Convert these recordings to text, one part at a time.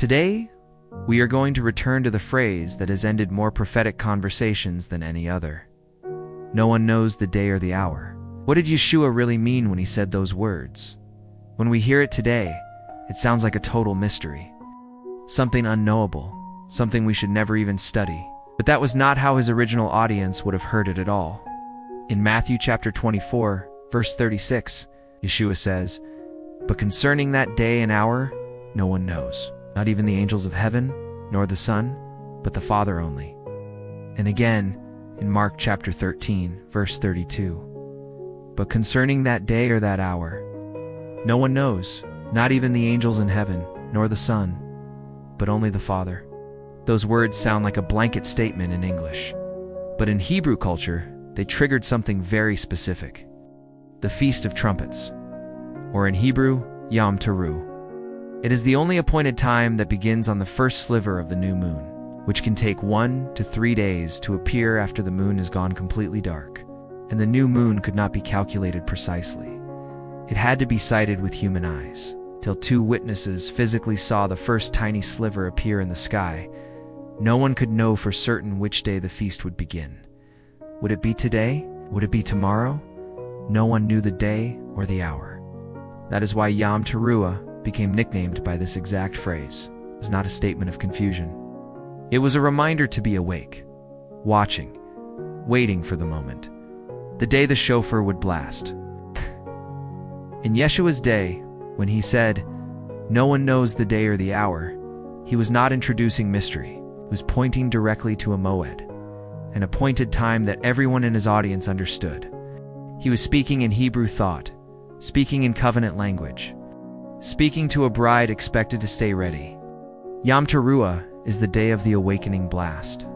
Today, we are going to return to the phrase that has ended more prophetic conversations than any other. No one knows the day or the hour. What did Yeshua really mean when he said those words? When we hear it today, it sounds like a total mystery. Something unknowable, something we should never even study. But that was not how his original audience would have heard it at all. In Matthew chapter 24, verse 36, Yeshua says, "But concerning that day and hour, no one knows, not even the angels of heaven, nor the Son, but the Father only." And again, in Mark chapter 13, verse 32, "But concerning that day or that hour, no one knows, not even the angels in heaven, nor the Son, but only the Father." Those words sound like a blanket statement in English. But in Hebrew culture, they triggered something very specific. The Feast of Trumpets, or in Hebrew, Yom Teruah. It is the only appointed time that begins on the first sliver of the new moon, which can take 1 to 3 days to appear after the moon has gone completely dark. And the new moon could not be calculated precisely. It had to be sighted with human eyes, till 2 witnesses physically saw the first tiny sliver appear in the sky. No one could know for certain which day the feast would begin. Would it be today? Would it be tomorrow? No one knew the day or the hour. That is why Yom Teruah became nicknamed by this exact phrase. It was not a statement of confusion. It was a reminder to be awake, watching, waiting for the moment, the day the shofar would blast. In Yeshua's day, when he said, "No one knows the day or the hour," he was not introducing mystery. He was pointing directly to a moed, an appointed time that everyone in his audience understood. He was speaking in Hebrew thought, speaking in covenant language, speaking to a bride expected to stay ready. Yom Teruah is the day of the awakening blast.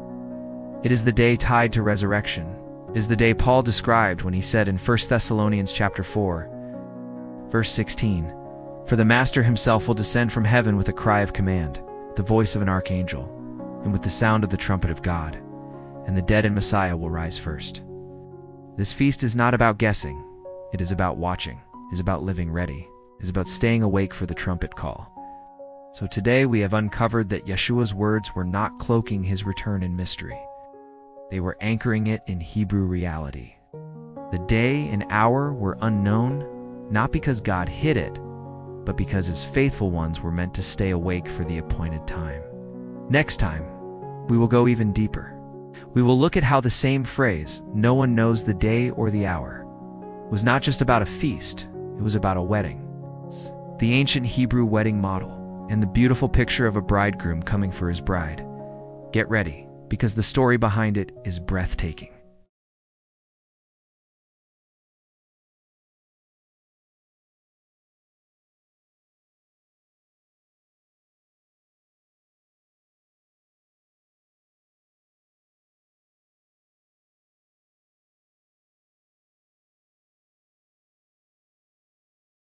It is the day tied to resurrection. It is the day Paul described when he said in 1 Thessalonians chapter 4, verse 16, "For the Master himself will descend from heaven with a cry of command, the voice of an archangel, and with the sound of the trumpet of God, and the dead in Messiah will rise first." This feast is not about guessing. It is about watching. It is about living ready. It is about staying awake for the trumpet call. So today we have uncovered that Yeshua's words were not cloaking his return in mystery. They were anchoring it in Hebrew reality. The day and hour were unknown, not because God hid it, but because his faithful ones were meant to stay awake for the appointed time. Next time, we will go even deeper. We will look at how the same phrase, "no one knows the day or the hour," was not just about a feast, it was about a wedding. The ancient Hebrew wedding model, and the beautiful picture of a bridegroom coming for his bride. Get ready, because the story behind it is breathtaking.